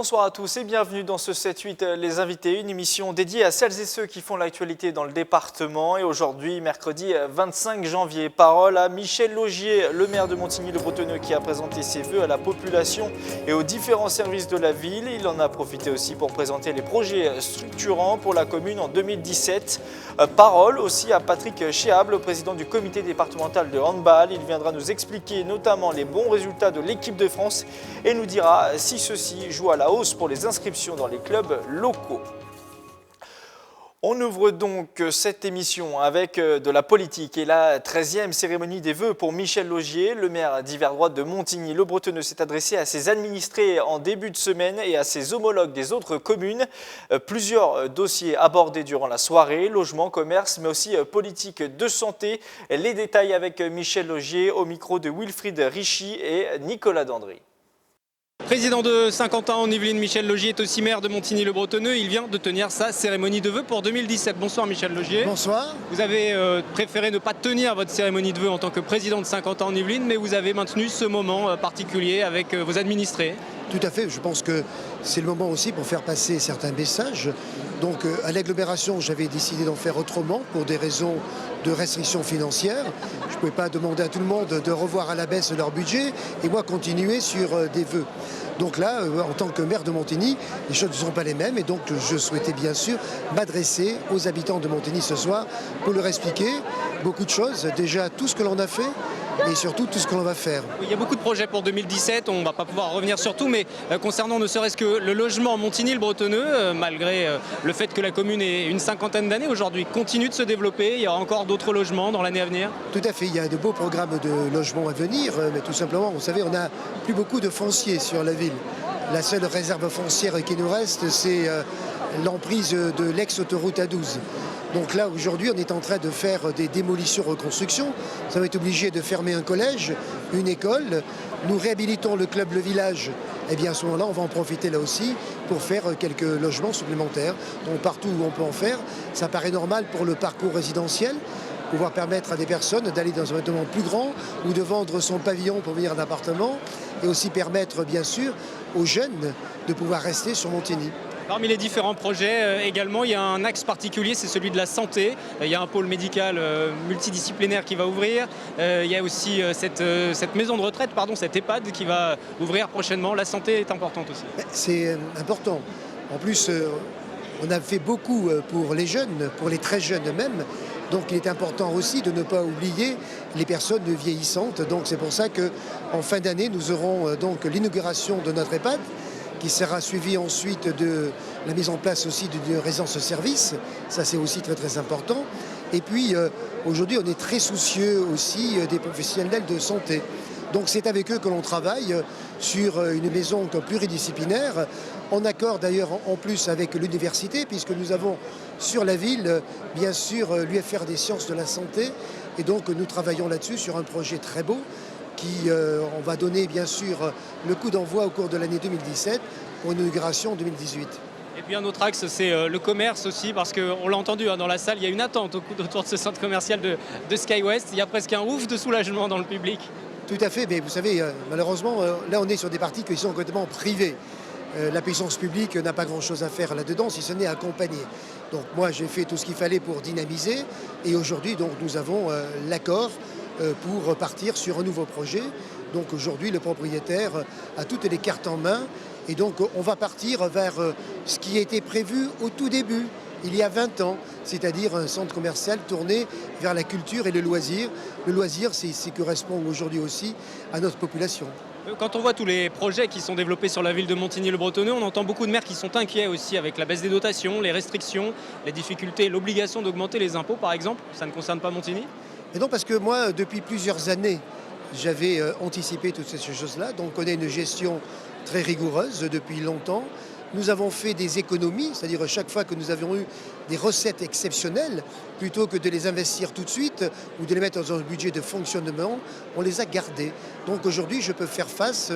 Bonsoir à tous et bienvenue dans ce 7-8 Les Invités, une émission dédiée à celles et ceux qui font l'actualité dans le département. Et aujourd'hui, mercredi 25 janvier, parole à Michel Laugier, le maire de Montigny-le-Bretonneux qui a présenté ses vœux à la population et aux différents services de la ville. Il en a profité aussi pour présenter les projets structurants pour la commune en 2017. Parole aussi à Patrick Chéab, le président du comité départemental de handball. Il viendra nous expliquer notamment les bons résultats de l'équipe de France et nous dira si ceux-ci jouent à la hausse pour les inscriptions dans les clubs locaux. On ouvre donc cette émission avec de la politique et la 13e cérémonie des vœux pour Michel Laugier. Le maire d'hiver droite de Montigny-le-Bretonneux s'est adressé à ses administrés en début de semaine et à ses homologues des autres communes. Plusieurs dossiers abordés durant la soirée, logement, commerce, mais aussi politique de santé. Les détails avec Michel Laugier au micro de Wilfried Richy et Nicolas Dandry. Président de Saint-Quentin en Yvelines, Michel Laugier est aussi maire de Montigny-le-Bretonneux. Il vient de tenir sa cérémonie de vœux pour 2017. Bonsoir Michel Laugier. Bonsoir. Vous avez préféré ne pas tenir votre cérémonie de vœux en tant que président de Saint-Quentin en Yvelines, mais vous avez maintenu ce moment particulier avec vos administrés. Tout à fait, je pense que c'est le moment aussi pour faire passer certains messages. Donc à l'agglomération, j'avais décidé d'en faire autrement pour des raisons de restrictions financières. Je ne pouvais pas demander à tout le monde de revoir à la baisse leur budget et moi continuer sur des vœux. Donc là, en tant que maire de Montigny, les choses ne sont pas les mêmes et donc je souhaitais bien sûr m'adresser aux habitants de Montigny ce soir pour leur expliquer beaucoup de choses. Déjà tout ce que l'on a fait et surtout tout ce que l'on va faire. Il y a beaucoup de projets pour 2017, on ne va pas pouvoir revenir sur tout, mais concernant ne serait-ce que le logement Montigny-le-Bretonneux, malgré le fait que la commune ait une cinquantaine d'années aujourd'hui, continue de se développer, il y aura encore d'autres logements dans l'année à venir. Tout à fait, il y a de beaux programmes de logements à venir, mais tout simplement, vous savez, on n'a plus beaucoup de foncier sur la ville. La seule réserve foncière qui nous reste, c'est l'emprise de l'ex-autoroute A12. Donc là, aujourd'hui, on est en train de faire des démolitions-reconstructions. Ça va être obligé de fermer un collège, une école. Nous réhabilitons le club Le Village. Et bien à ce moment-là, on va en profiter là aussi pour faire quelques logements supplémentaires. Donc partout où on peut en faire, ça paraît normal pour le parcours résidentiel. Pouvoir permettre à des personnes d'aller dans un bâtiment plus grand ou de vendre son pavillon pour venir un appartement. Et aussi permettre, bien sûr, aux jeunes de pouvoir rester sur Montigny. Parmi les différents projets également, il y a un axe particulier, c'est celui de la santé. Il y a un pôle médical multidisciplinaire qui va ouvrir. Il y a aussi cette maison de retraite, cette EHPAD qui va ouvrir prochainement. La santé est importante aussi. C'est important. En plus, on a fait beaucoup pour les jeunes, pour les très jeunes même. Donc il est important aussi de ne pas oublier les personnes vieillissantes. Donc c'est pour ça qu'en fin d'année, nous aurons donc l'inauguration de notre EHPAD, qui sera suivi ensuite de la mise en place aussi d'une résidence service. Ça, c'est aussi très, très important. Et puis, aujourd'hui, on est très soucieux aussi des professionnels de santé. Donc, c'est avec eux que l'on travaille sur une maison pluridisciplinaire, en accord d'ailleurs en plus avec l'université, puisque nous avons sur la ville, bien sûr, l'UFR des sciences de la santé. Et donc, nous travaillons là-dessus sur un projet très beau, on va donner bien sûr le coup d'envoi au cours de l'année 2017 pour une inauguration en 2018. Et puis un autre axe, c'est le commerce aussi, parce qu'on l'a entendu dans la salle, il y a une attente autour de ce centre commercial de SkyWest. Il y a presque un ouf de soulagement dans le public. Tout à fait, mais vous savez, malheureusement, là on est sur des parties qui sont complètement privées. La puissance publique n'a pas grand-chose à faire là-dedans, si ce n'est accompagner. Donc moi j'ai fait tout ce qu'il fallait pour dynamiser, et aujourd'hui donc nous avons l'accord pour partir sur un nouveau projet. Donc aujourd'hui, le propriétaire a toutes les cartes en main et donc on va partir vers ce qui a été prévu au tout début, il y a 20 ans, c'est-à-dire un centre commercial tourné vers la culture et le loisir. Le loisir, c'est ce qui correspond aujourd'hui aussi à notre population. Quand on voit tous les projets qui sont développés sur la ville de Montigny-le-Bretonneux, on entend beaucoup de maires qui sont inquiets aussi avec la baisse des dotations, les restrictions, les difficultés, l'obligation d'augmenter les impôts par exemple. Ça ne concerne pas Montigny ? Et non, parce que moi, depuis plusieurs années, j'avais anticipé toutes ces choses-là. Donc on a une gestion très rigoureuse depuis longtemps. Nous avons fait des économies, c'est-à-dire chaque fois que nous avions eu des recettes exceptionnelles, plutôt que de les investir tout de suite ou de les mettre dans un budget de fonctionnement, on les a gardées. Donc aujourd'hui, je peux faire face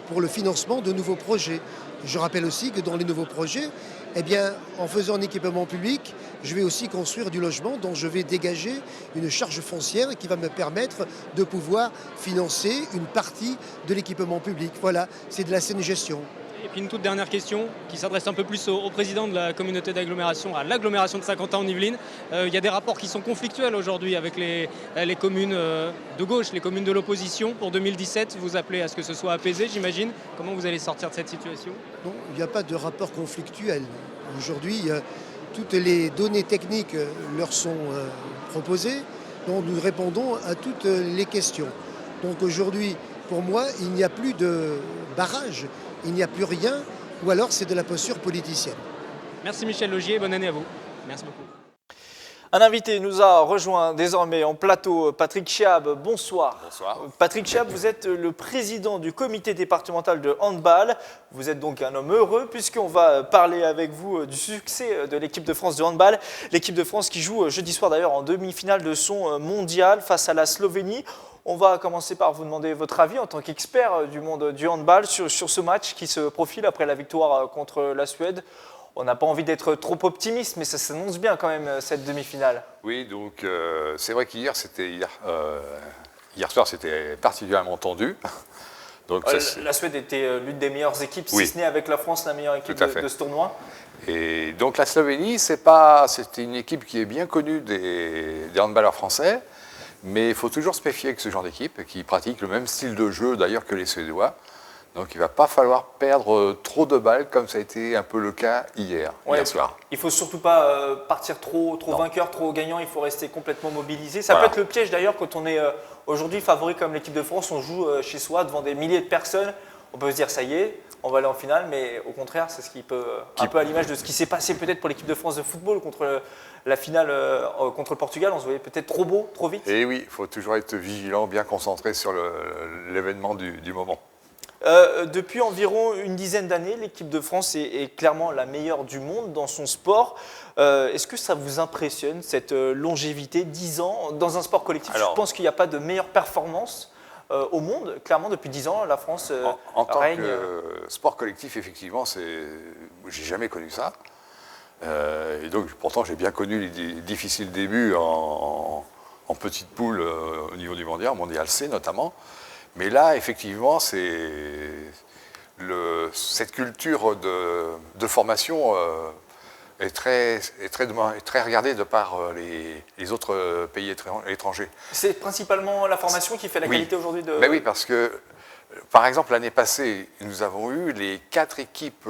pour le financement de nouveaux projets. Je rappelle aussi que dans les nouveaux projets, eh bien, en faisant un équipement public, je vais aussi construire du logement dont je vais dégager une charge foncière qui va me permettre de pouvoir financer une partie de l'équipement public. Voilà, c'est de la saine gestion. Et puis une toute dernière question qui s'adresse un peu plus au président de la communauté d'agglomération, à l'agglomération de Saint-Quentin en Yvelines. Il y a des rapports qui sont conflictuels aujourd'hui avec les communes de gauche, les communes de l'opposition. Pour 2017, vous appelez à ce que ce soit apaisé, j'imagine. Comment vous allez sortir de cette situation? Non, il n'y a pas de rapport conflictuel. Aujourd'hui, toutes les données techniques leur sont proposées, donc nous répondons à toutes les questions. Donc aujourd'hui, pour moi, il n'y a plus de barrage, il n'y a plus rien, ou alors c'est de la posture politicienne. Merci Michel Laugier, bonne année à vous. Merci beaucoup. Un invité nous a rejoint désormais en plateau, Patrick Chiab. Bonsoir. Bonsoir. Patrick Chiab, vous êtes le président du comité départemental de handball. Vous êtes donc un homme heureux puisqu'on va parler avec vous du succès de l'équipe de France de handball. L'équipe de France qui joue jeudi soir d'ailleurs en demi-finale de son mondial face à la Slovénie. On va commencer par vous demander votre avis en tant qu'expert du monde du handball sur ce match qui se profile après la victoire contre la Suède. On n'a pas envie d'être trop optimiste, mais ça s'annonce bien quand même cette demi-finale. Oui, donc c'est vrai qu'hier soir, c'était particulièrement tendu. Donc, la Suède était l'une des meilleures équipes, oui, si ce n'est avec la France la meilleure équipe de ce tournoi. Et donc la Slovénie, c'était une équipe qui est bien connue des handballeurs français, mais il faut toujours se méfier avec ce genre d'équipe qui pratique le même style de jeu d'ailleurs que les Suédois. Donc il ne va pas falloir perdre trop de balles comme ça a été un peu le cas hier soir. Il ne faut surtout pas partir trop vainqueur, trop gagnant, il faut rester complètement mobilisé. Ça peut être le piège d'ailleurs quand on est aujourd'hui favori comme l'équipe de France, on joue chez soi devant des milliers de personnes. On peut se dire ça y est, on va aller en finale, mais au contraire, c'est ce qui peut, un peu à l'image de ce qui s'est passé peut-être pour l'équipe de France de football contre la finale contre le Portugal. On se voyait peut-être trop beau, trop vite. Et oui, il faut toujours être vigilant, bien concentré sur l'événement du moment. Depuis environ une dizaine d'années, l'équipe de France est clairement la meilleure du monde dans son sport. Est-ce que ça vous impressionne, cette longévité, 10 ans, dans un sport collectif? Je pense qu'il n'y a pas de meilleure performance au monde. Clairement, depuis 10 ans, la France en tant règne. que sport collectif, effectivement, j'ai jamais connu ça. Et donc, pourtant, j'ai bien connu les difficiles débuts en petite poule au niveau du mondial C notamment. Mais là, effectivement, cette culture de formation est très regardée de par les autres pays étrangers. C'est principalement la formation qui fait la qualité aujourd'hui de... Ben oui, parce que, par exemple, l'année passée, nous avons eu les 4 équipes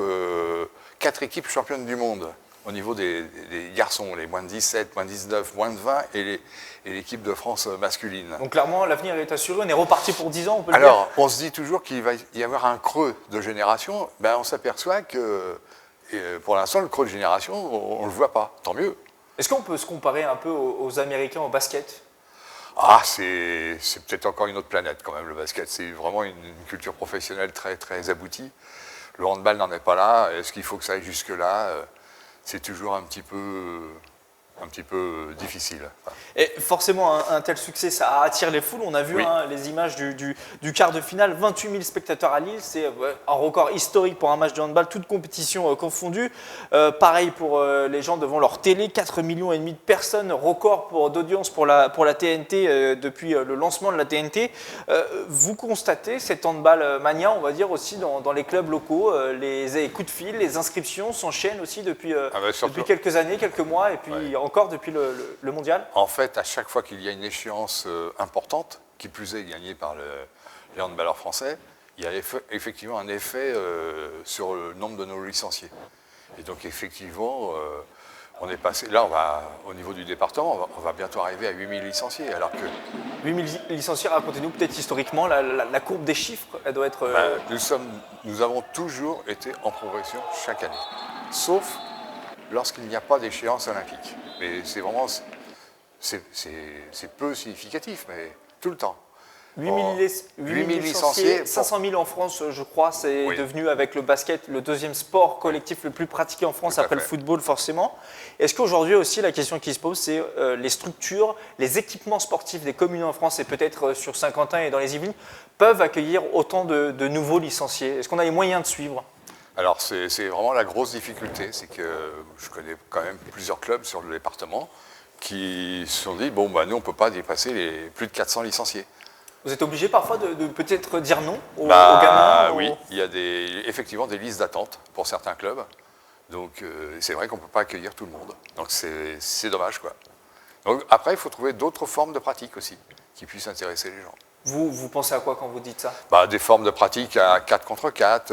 championnes du monde au niveau des garçons, les moins de 17, moins de 19, moins de 20 et l'équipe de France masculine. Donc clairement, l'avenir est assuré, on est reparti pour 10 ans, on peut le dire. Alors, on se dit toujours qu'il va y avoir un creux de génération. Ben, on s'aperçoit que, pour l'instant, le creux de génération, on ne le voit pas. Tant mieux. Est-ce qu'on peut se comparer un peu aux Américains au basket? Ah, c'est peut-être encore une autre planète quand même, le basket. C'est vraiment une culture professionnelle très, très aboutie. Le handball n'en est pas là. Est-ce qu'il faut que ça aille jusque-là? C'est toujours un petit peu difficile. Et forcément, un tel succès, ça attire les foules. On a vu les images du quart de finale, 28 000 spectateurs à Lille. C'est un record historique pour un match de handball, toute compétition confondue. Pareil pour les gens devant leur télé, 4,5 millions de personnes, record d'audience pour la TNT depuis le lancement de la TNT. Vous constatez cette handball mania, on va dire, aussi dans les clubs locaux. Les coups de fil, les inscriptions s'enchaînent aussi depuis quelques années, quelques mois, et puis encore depuis le mondial. En fait, à chaque fois qu'il y a une échéance importante, qui plus est gagnée par les handballeurs français, il y a effectivement un effet sur le nombre de nos licenciés. Et donc effectivement, on est passé, là au niveau du département, on va bientôt arriver à 8000 licenciés. Alors que 8000 licenciés, racontez-nous peut-être historiquement la courbe des chiffres, elle doit être... Nous avons toujours été en progression chaque année, sauf lorsqu'il n'y a pas d'échéance olympique. Mais c'est vraiment, c'est peu significatif, mais tout le temps. 8000 licenciés, 500 000 en France, je crois, c'est devenu avec le basket le deuxième sport collectif le plus pratiqué en France après le football forcément. Est-ce qu'aujourd'hui aussi la question qui se pose, c'est les structures, les équipements sportifs des communes en France et peut-être sur Saint-Quentin et dans les Yvelines peuvent accueillir autant de nouveaux licenciés? Est-ce qu'on a les moyens de suivre? Alors c'est vraiment la grosse difficulté, c'est que je connais quand même plusieurs clubs sur le département qui se sont dit, bon, nous on ne peut pas dépasser plus de 400 licenciés. Vous êtes obligé parfois de peut-être dire non aux gamins Oui, il y a effectivement des listes d'attente pour certains clubs. Donc c'est vrai qu'on ne peut pas accueillir tout le monde. Donc c'est dommage, quoi. Donc, après, il faut trouver d'autres formes de pratique aussi qui puissent intéresser les gens. Vous pensez à quoi quand vous dites ça? Des formes de pratique à 4 contre 4.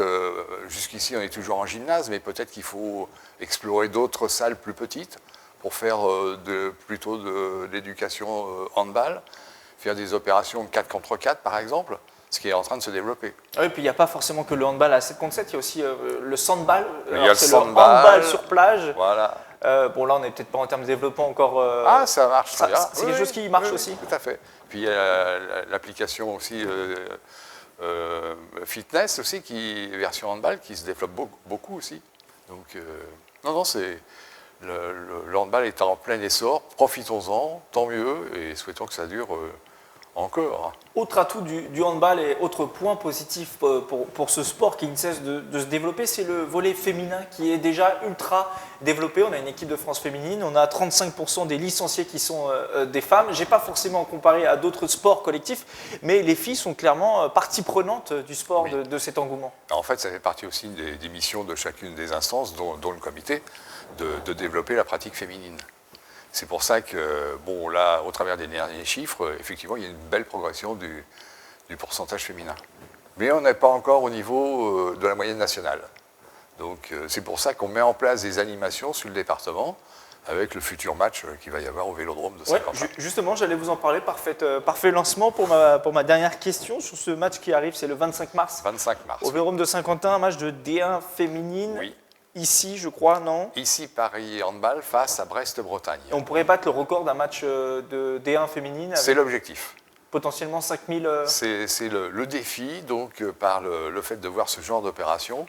Jusqu'ici, on est toujours en gymnase, mais peut-être qu'il faut explorer d'autres salles plus petites pour faire plutôt de l'éducation handball, faire des opérations 4 contre 4, par exemple, ce qui est en train de se développer. Oui, puis il n'y a pas forcément que le handball à 7 contre 7, il y a aussi le sandball. Il y a le sandball. Handball sur plage. Voilà. Bon, là, on n'est peut-être pas en termes de développement encore. Ça marche très bien. C'est quelque chose qui marche aussi. Tout à fait. Puis il y a l'application aussi fitness aussi, version handball, qui se développe beaucoup aussi. Donc, non, le handball est en plein essor. Profitons-en, tant mieux, et souhaitons que ça dure encore. Autre atout du handball et autre point positif pour ce sport qui ne cesse de se développer, c'est le volley féminin qui est déjà ultra développé. On a une équipe de France féminine, on a 35% des licenciés qui sont des femmes. Je n'ai pas forcément comparé à d'autres sports collectifs, mais les filles sont clairement partie prenante du sport, oui, de cet engouement. En fait, ça fait partie aussi des missions de chacune des instances, dont le comité, de développer la pratique féminine. C'est pour ça que, bon, là, au travers des derniers chiffres, effectivement, il y a une belle progression du pourcentage féminin. Mais on n'est pas encore au niveau de la moyenne nationale. Donc, c'est pour ça qu'on met en place des animations sur le département, avec le futur match qu'il va y avoir au Vélodrome de Saint-Quentin. Justement, j'allais vous en parler, parfait lancement pour ma dernière question sur ce match qui arrive, c'est le 25 mars. 25 mars. Au Vélodrome de Saint-Quentin, un match de D1 féminine. Oui. Ici, je crois, non? Ici, Paris Handball face à Brest-Bretagne. On pourrait battre le record d'un match de D1 féminine? C'est l'objectif. Potentiellement 5000... C'est le défi, donc, par le fait de voir ce genre d'opération,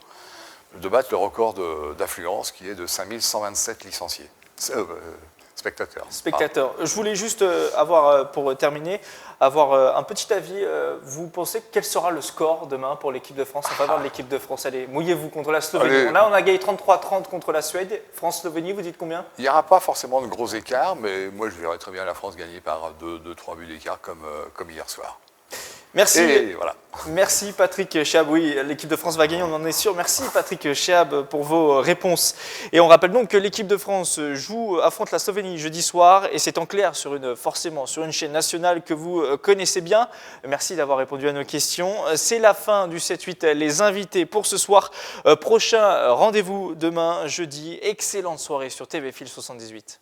de battre le record d'affluence qui est de 5127 licenciés. Spectateurs. Je voulais juste avoir, pour terminer, avoir un petit avis. Vous pensez quel sera le score demain pour l'équipe de France en faveur de l'équipe de France? Allez, mouillez-vous contre la Slovénie. Allez. Là, on a gagné 33-30 contre la Suède. France-Slovénie, vous dites combien? Il n'y aura pas forcément de gros écarts, mais moi je verrais très bien la France gagner par 2-3 buts d'écart comme hier soir. Merci. Et voilà. Merci Patrick Chéab. Oui, l'équipe de France va gagner, on en est sûr. Merci Patrick Chéab pour vos réponses. Et on rappelle donc que l'équipe de France affronte la Slovénie jeudi soir et c'est en clair forcément sur une chaîne nationale que vous connaissez bien. Merci d'avoir répondu à nos questions. C'est la fin du 7-8 Les Invités pour ce soir. Prochain rendez-vous demain jeudi. Excellente soirée sur TV Fil 78.